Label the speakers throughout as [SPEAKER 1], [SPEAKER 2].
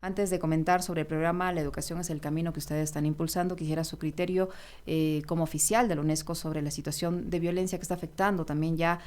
[SPEAKER 1] Antes de comentar sobre el programa La educación es el camino que ustedes están impulsando, quisiera su criterio como oficial de la UNESCO sobre la situación de violencia que está afectando también ya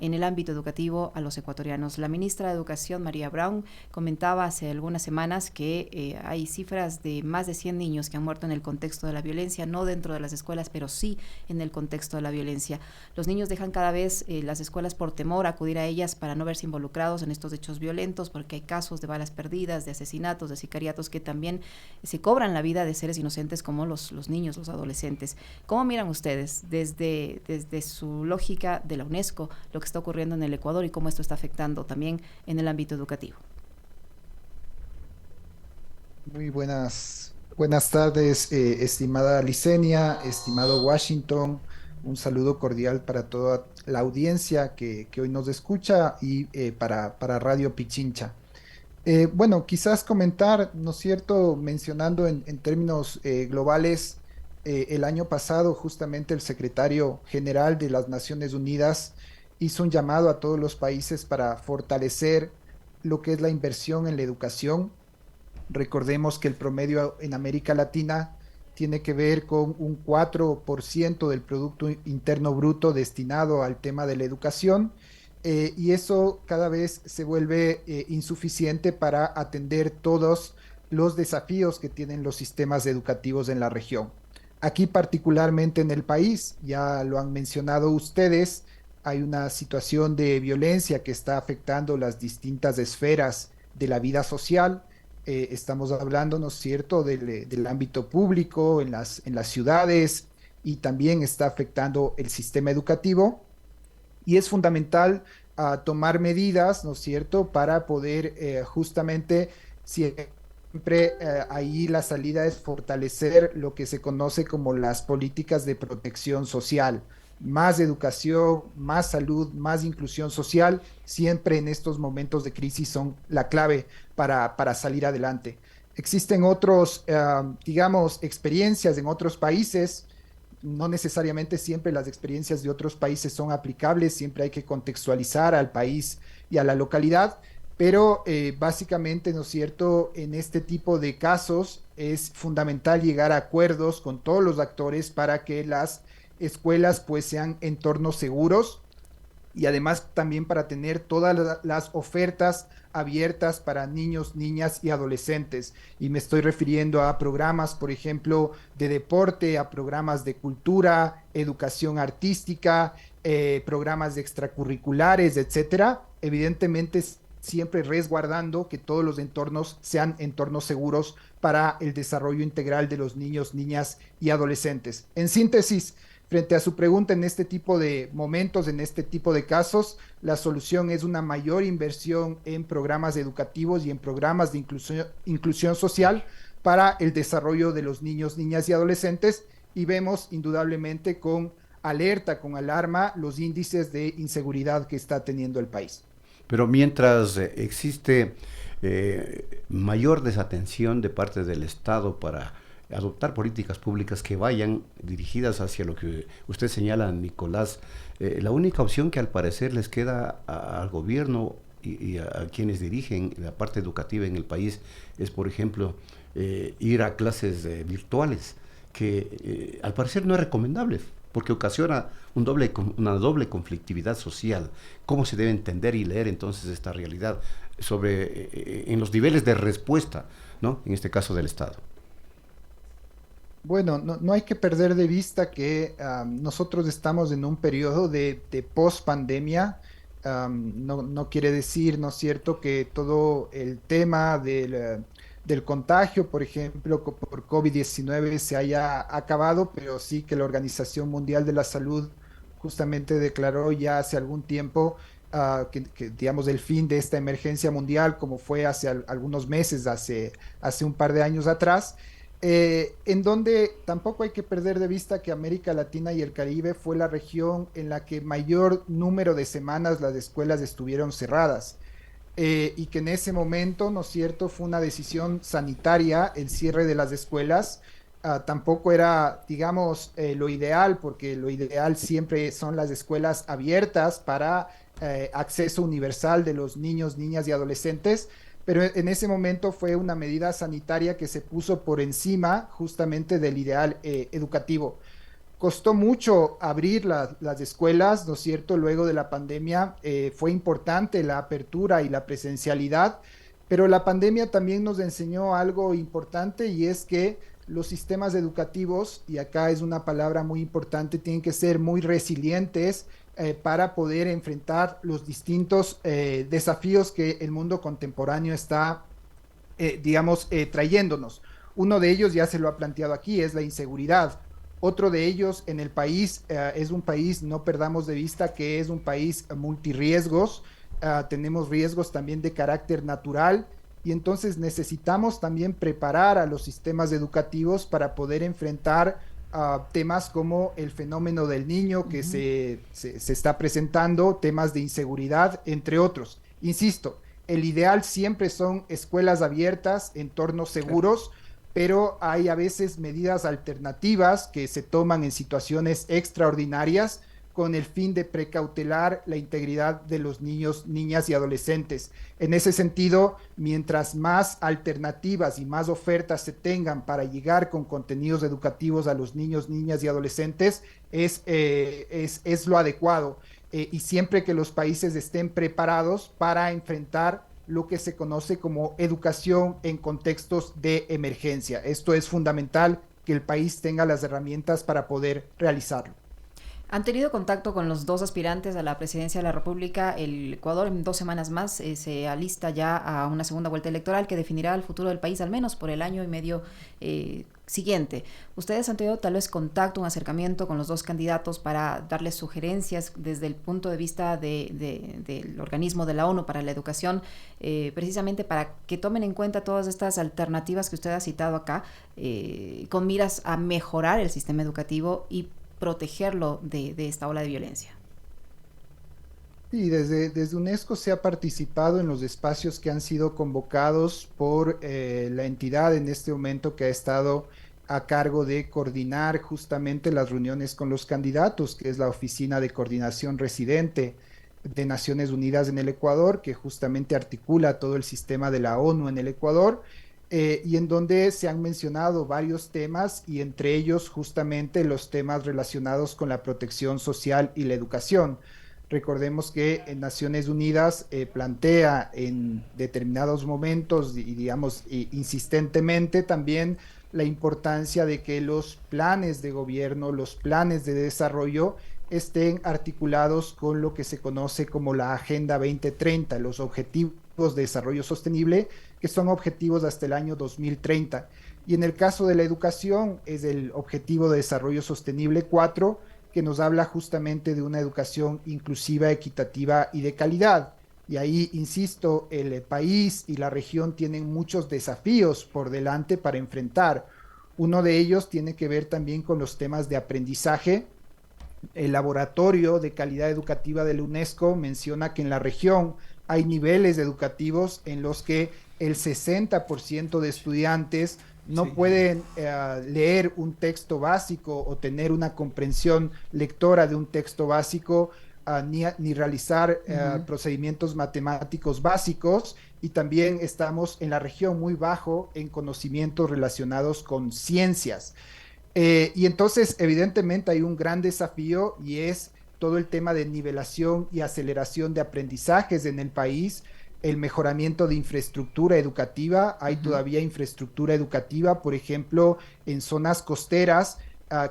[SPEAKER 1] en el ámbito educativo a los ecuatorianos. La ministra de Educación, María Brown, comentaba hace algunas semanas que hay cifras de más de 100 niños que han muerto en el contexto de la violencia, no dentro de las escuelas, pero sí en el contexto de la violencia. Los niños dejan cada vez las escuelas por temor a acudir a ellas para no verse involucrados en estos hechos violentos, porque hay casos de balas perdidas, de asesinatos, de sicariatos que también se cobran la vida de seres inocentes como los niños, los adolescentes. ¿Cómo miran ustedes desde su lógica de la UNESCO lo que está ocurriendo en el Ecuador y cómo esto está afectando también en el ámbito educativo?
[SPEAKER 2] Muy buenas tardes, estimada Licenia, estimado Washington. Un saludo cordial para toda la audiencia que hoy nos escucha y para Radio Pichincha. Bueno, quizás comentar, ¿no es cierto? Mencionando en términos globales, el año pasado justamente el secretario general de las Naciones Unidas hizo un llamado a todos los países para fortalecer lo que es la inversión en la educación. Recordemos que el promedio en América Latina tiene que ver con un 4% del Producto Interno Bruto destinado al tema de la educación, y eso cada vez se vuelve insuficiente para atender todos los desafíos que tienen los sistemas educativos en la región. Aquí particularmente en el país, ya lo han mencionado ustedes, hay una situación de violencia que está afectando las distintas esferas de la vida social. Estamos hablando, ¿no es cierto?, del ámbito público, en las ciudades, y también está afectando el sistema educativo. Y es fundamental tomar medidas, ¿no es cierto?, para poder justamente siempre ahí la salida es fortalecer lo que se conoce como las políticas de protección social. Más educación, más salud, más inclusión social, siempre en estos momentos de crisis son la clave para salir adelante. Existen otros, digamos, experiencias en otros países. No necesariamente siempre las experiencias de otros países son aplicables, siempre hay que contextualizar al país y a la localidad, pero básicamente, ¿no es cierto?, en este tipo de casos es fundamental llegar a acuerdos con todos los actores para que las escuelas pues sean entornos seguros, y además también para tener todas las ofertas abiertas para niños, niñas y adolescentes. Y me estoy refiriendo a programas, por ejemplo, de deporte, a programas de cultura, educación artística, programas de extracurriculares, etcétera. Evidentemente, siempre resguardando que todos los entornos sean entornos seguros para el desarrollo integral de los niños, niñas y adolescentes. En síntesis, frente a su pregunta, en este tipo de momentos, en este tipo de casos, la solución es una mayor inversión en programas educativos y en programas de inclusión social para el desarrollo de los niños, niñas y adolescentes. Y vemos indudablemente con alerta, con alarma, los índices de inseguridad que está teniendo el país.
[SPEAKER 3] Pero mientras existe mayor desatención de parte del Estado para adoptar políticas públicas que vayan dirigidas hacia lo que usted señala, Nicolás, la única opción que al parecer les queda al gobierno y a quienes dirigen la parte educativa en el país es, por ejemplo, ir a clases virtuales, que al parecer no es recomendable porque ocasiona una doble conflictividad social. ¿Cómo se debe entender y leer entonces esta realidad en los niveles de respuesta, ¿no?, en este caso del Estado?
[SPEAKER 2] Bueno, no hay que perder de vista que nosotros estamos en un periodo de post-pandemia. No quiere decir, ¿no es cierto?, que todo el tema del contagio, por ejemplo, por COVID-19 se haya acabado, pero sí que la Organización Mundial de la Salud justamente declaró ya hace algún tiempo digamos, el fin de esta emergencia mundial, como fue hace algunos meses, hace un par de años atrás, en donde tampoco hay que perder de vista que América Latina y el Caribe fue la región en la que mayor número de semanas las escuelas estuvieron cerradas, y que en ese momento, ¿no es cierto?, fue una decisión sanitaria el cierre de las escuelas. Tampoco era, digamos, lo ideal, porque lo ideal siempre son las escuelas abiertas para acceso universal de los niños, niñas y adolescentes, pero en ese momento fue una medida sanitaria que se puso por encima justamente del ideal educativo. Costó mucho abrir las escuelas, ¿no es cierto? Luego de la pandemia fue importante la apertura y la presencialidad, pero la pandemia también nos enseñó algo importante y es que los sistemas educativos, y acá es una palabra muy importante, tienen que ser muy resilientes para poder enfrentar los distintos desafíos que el mundo contemporáneo está, digamos, trayéndonos. Uno de ellos, ya se lo ha planteado aquí, es la inseguridad. Otro de ellos en el país es un país, no perdamos de vista que es un país multirriesgos, tenemos riesgos también de carácter natural y entonces necesitamos también preparar a los sistemas educativos para poder enfrentar temas como el fenómeno del niño que se está presentando, temas de inseguridad, entre otros. Insisto, el ideal siempre son escuelas abiertas, entornos seguros, pero hay a veces medidas alternativas que se toman en situaciones extraordinarias con el fin de precautelar la integridad de los niños, niñas y adolescentes. En ese sentido, mientras más alternativas y más ofertas se tengan para llegar con contenidos educativos a los niños, niñas y adolescentes, es lo adecuado. Y siempre que los países estén preparados para enfrentar lo que se conoce como educación en contextos de emergencia. Esto es fundamental, que el país tenga las herramientas para poder realizarlo.
[SPEAKER 1] ¿Han tenido contacto con los dos aspirantes a la presidencia de la República? El Ecuador en 2 semanas más se alista ya a una segunda vuelta electoral que definirá el futuro del país, al menos por el año y medio siguiente. ¿Ustedes han tenido tal vez contacto, un acercamiento con los dos candidatos para darles sugerencias desde el punto de vista del organismo de la ONU para la educación, precisamente para que tomen en cuenta todas estas alternativas que usted ha citado acá, con miras a mejorar el sistema educativo y protegerlo de esta ola de violencia?
[SPEAKER 2] Sí, desde UNESCO se ha participado en los espacios que han sido convocados por la entidad en este momento que ha estado a cargo de coordinar justamente las reuniones con los candidatos, que es la Oficina de Coordinación Residente de Naciones Unidas en el Ecuador, que justamente articula todo el sistema de la ONU en el Ecuador. Y en donde se han mencionado varios temas y entre ellos justamente los temas relacionados con la protección social y la educación. Recordemos que en Naciones Unidas plantea en determinados momentos y digamos insistentemente también la importancia de que los planes de gobierno, los planes de desarrollo estén articulados con lo que se conoce como la Agenda 2030, los Objetivos de Desarrollo Sostenible, que son objetivos hasta el año 2030. Y en el caso de la educación es el Objetivo de Desarrollo Sostenible 4, que nos habla justamente de una educación inclusiva, equitativa y de calidad. Y ahí, insisto, el país y la región tienen muchos desafíos por delante para enfrentar. Uno de ellos tiene que ver también con los temas de aprendizaje. El Laboratorio de Calidad Educativa de la UNESCO menciona que en la región hay niveles educativos en los que el 60% de estudiantes no pueden leer un texto básico o tener una comprensión lectora de un texto básico, ni realizar procedimientos matemáticos básicos, y también estamos en la región muy bajo en conocimientos relacionados con ciencias. Y entonces, evidentemente, hay un gran desafío y es todo el tema de nivelación y aceleración de aprendizajes en el país, el mejoramiento de infraestructura educativa. Hay todavía infraestructura educativa, por ejemplo, en zonas costeras,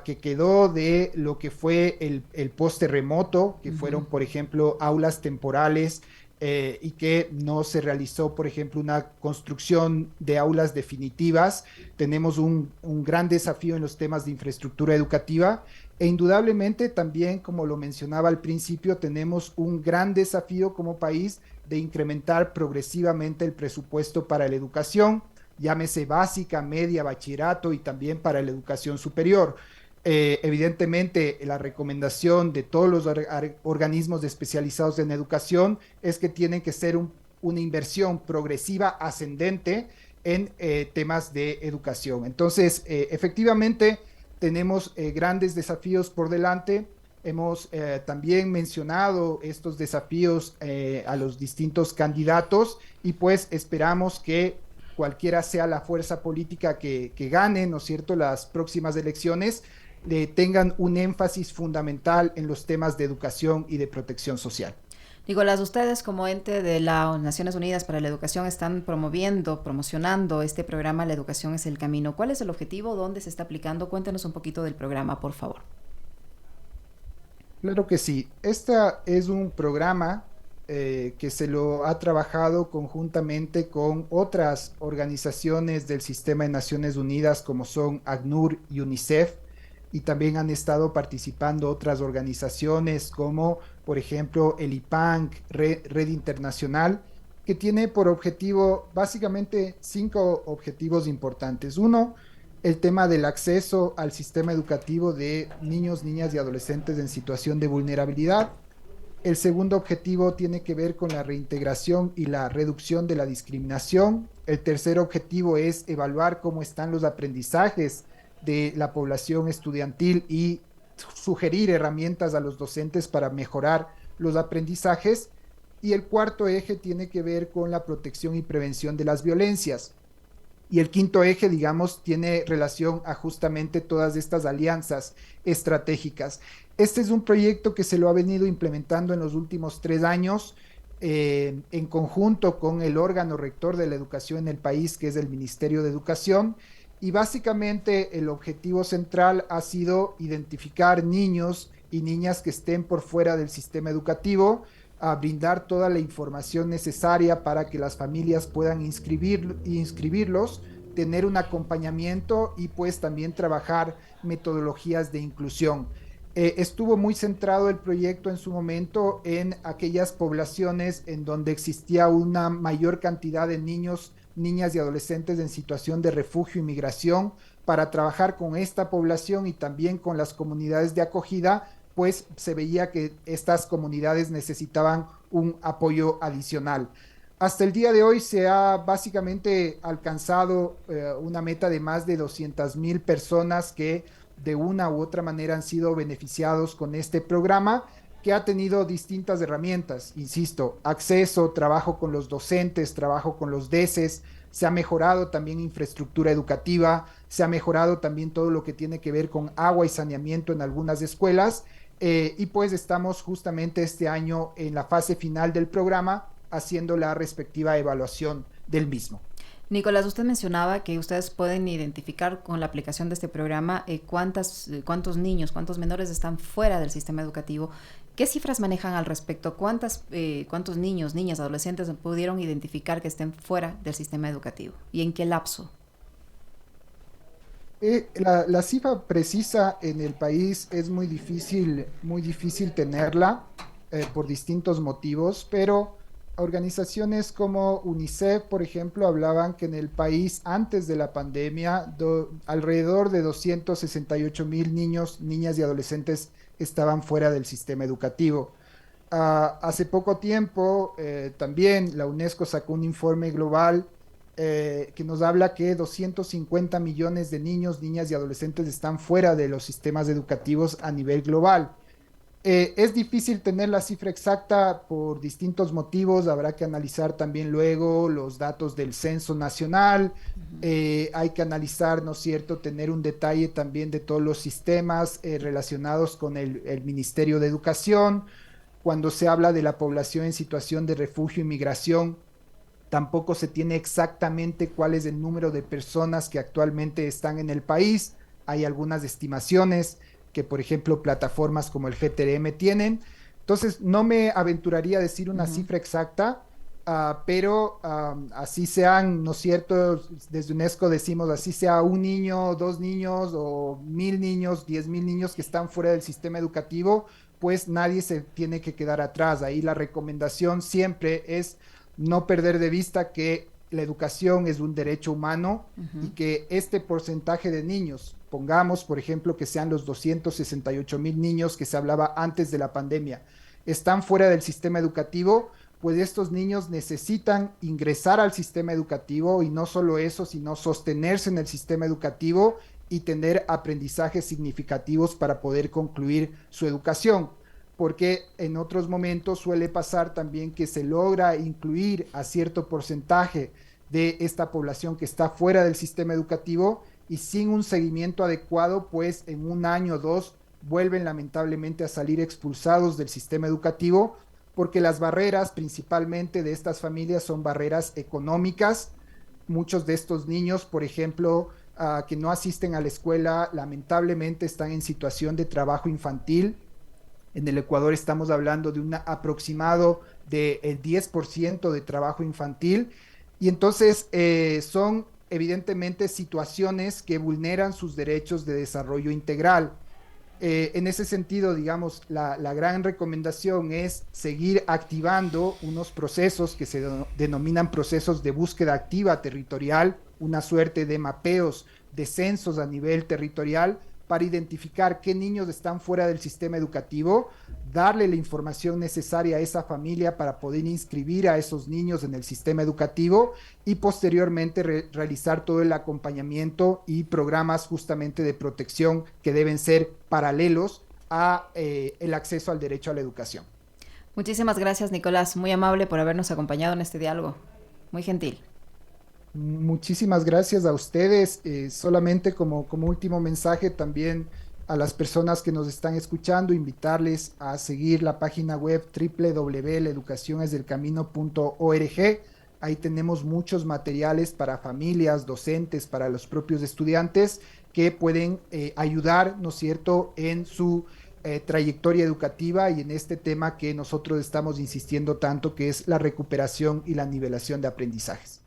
[SPEAKER 2] que quedó de lo que fue el post-terremoto, que fueron, por ejemplo, aulas temporales, y que no se realizó, por ejemplo, una construcción de aulas definitivas. Tenemos un gran desafío en los temas de infraestructura educativa e indudablemente también, como lo mencionaba al principio, tenemos un gran desafío como país de incrementar progresivamente el presupuesto para la educación, llámese básica, media, bachillerato y también para la educación superior. Evidentemente, la recomendación de todos los organismos especializados en educación es que tienen que ser una inversión progresiva ascendente en temas de educación. Entonces, efectivamente, tenemos grandes desafíos por delante. hemos también mencionado estos desafíos a los distintos candidatos y pues esperamos que cualquiera sea la fuerza política que gane, ¿no es cierto?, las próximas elecciones, tengan un énfasis fundamental en los temas de educación y de protección social.
[SPEAKER 1] Nicolás, ustedes como ente de las Naciones Unidas para la Educación están promocionando este programa La Educación es el Camino. ¿Cuál es el objetivo? ¿Dónde se está aplicando? Cuéntenos un poquito del programa, por favor.
[SPEAKER 2] Claro que sí. Este es un programa que se lo ha trabajado conjuntamente con otras organizaciones del sistema de Naciones Unidas como son ACNUR y UNICEF, y también han estado participando otras organizaciones como por ejemplo el IPANC, Red Internacional, que tiene por objetivo básicamente 5 objetivos importantes. Uno, el tema del acceso al sistema educativo de niños, niñas y adolescentes en situación de vulnerabilidad. El segundo objetivo tiene que ver con la reintegración y la reducción de la discriminación. El tercer objetivo es evaluar cómo están los aprendizajes de la población estudiantil y sugerir herramientas a los docentes para mejorar los aprendizajes. Y el cuarto eje tiene que ver con la protección y prevención de las violencias. Y el quinto eje, digamos, tiene relación a justamente todas estas alianzas estratégicas. Este es un proyecto que se lo ha venido implementando en los últimos 3 años en conjunto con el órgano rector de la educación en el país, que es el Ministerio de Educación. Y básicamente el objetivo central ha sido identificar niños y niñas que estén por fuera del sistema educativo, a brindar toda la información necesaria para que las familias puedan inscribirlos, tener un acompañamiento y pues también trabajar metodologías de inclusión. Estuvo muy centrado el proyecto en su momento en aquellas poblaciones en donde existía una mayor cantidad de niños, niñas y adolescentes en situación de refugio y migración, para trabajar con esta población y también con las comunidades de acogida, pues se veía que estas comunidades necesitaban un apoyo adicional. Hasta el día de hoy se ha básicamente alcanzado una meta de más de 200,000 personas que de una u otra manera han sido beneficiados con este programa, que ha tenido distintas herramientas, insisto, acceso, trabajo con los docentes, trabajo con los DECES, se ha mejorado también infraestructura educativa, se ha mejorado también todo lo que tiene que ver con agua y saneamiento en algunas escuelas, y pues estamos justamente este año en la fase final del programa haciendo la respectiva evaluación del mismo.
[SPEAKER 1] Nicolás, usted mencionaba que ustedes pueden identificar con la aplicación de este programa cuántos niños, cuántos menores están fuera del sistema educativo. ¿Qué cifras manejan al respecto? ¿Cuántos niños, niñas, adolescentes pudieron identificar que estén fuera del sistema educativo? ¿Y en qué lapso?
[SPEAKER 2] La cifra precisa en el país es muy difícil tenerla por distintos motivos, pero organizaciones como UNICEF, por ejemplo, hablaban que en el país antes de la pandemia alrededor de 268,000 niños, niñas y adolescentes estaban fuera del sistema educativo. Hace poco tiempo también la UNESCO sacó un informe global que nos habla que 250 millones de niños, niñas y adolescentes están fuera de los sistemas educativos a nivel global. Es difícil tener la cifra exacta por distintos motivos, habrá que analizar también luego los datos del censo nacional, hay que analizar, ¿no es cierto?, tener un detalle también de todos los sistemas relacionados con el Ministerio de Educación. Cuando se habla de la población en situación de refugio y migración, tampoco se tiene exactamente cuál es el número de personas que actualmente están en el país. Hay algunas estimaciones que, por ejemplo, plataformas como el GTRM tienen. Entonces, no me aventuraría a decir una cifra exacta, pero así sean, ¿no es cierto? Desde UNESCO decimos, así sea un niño, 2 niños o 1,000 niños, 10,000 niños que están fuera del sistema educativo, pues nadie se tiene que quedar atrás. Ahí la recomendación siempre es no perder de vista que la educación es un derecho humano y que este porcentaje de niños, pongamos por ejemplo que sean los 268,000 niños que se hablaba antes de la pandemia, están fuera del sistema educativo, pues estos niños necesitan ingresar al sistema educativo y no solo eso, sino sostenerse en el sistema educativo y tener aprendizajes significativos para poder concluir su educación. Porque en otros momentos suele pasar también que se logra incluir a cierto porcentaje de esta población que está fuera del sistema educativo y sin un seguimiento adecuado, pues en un año o dos vuelven lamentablemente a salir expulsados del sistema educativo, porque las barreras principalmente de estas familias son barreras económicas. Muchos de estos niños, por ejemplo, que no asisten a la escuela, lamentablemente están en situación de trabajo infantil. En el Ecuador estamos hablando de un aproximado del 10% de trabajo infantil, y entonces son evidentemente situaciones que vulneran sus derechos de desarrollo integral. En ese sentido, digamos, la gran recomendación es seguir activando unos procesos que se denominan procesos de búsqueda activa territorial, una suerte de mapeos, de censos a nivel territorial, para identificar qué niños están fuera del sistema educativo, darle la información necesaria a esa familia para poder inscribir a esos niños en el sistema educativo y posteriormente realizar todo el acompañamiento y programas justamente de protección que deben ser paralelos a el acceso al derecho a la educación.
[SPEAKER 1] Muchísimas gracias, Nicolás, muy amable por habernos acompañado en este diálogo, muy gentil.
[SPEAKER 2] Muchísimas gracias a ustedes. Solamente como último mensaje también a las personas que nos están escuchando, invitarles a seguir la página web www.laeducacionesdelcamino.org. Ahí tenemos muchos materiales para familias, docentes, para los propios estudiantes que pueden ayudar, ¿no es cierto?, en su trayectoria educativa y en este tema que nosotros estamos insistiendo tanto, que es la recuperación y la nivelación de aprendizajes.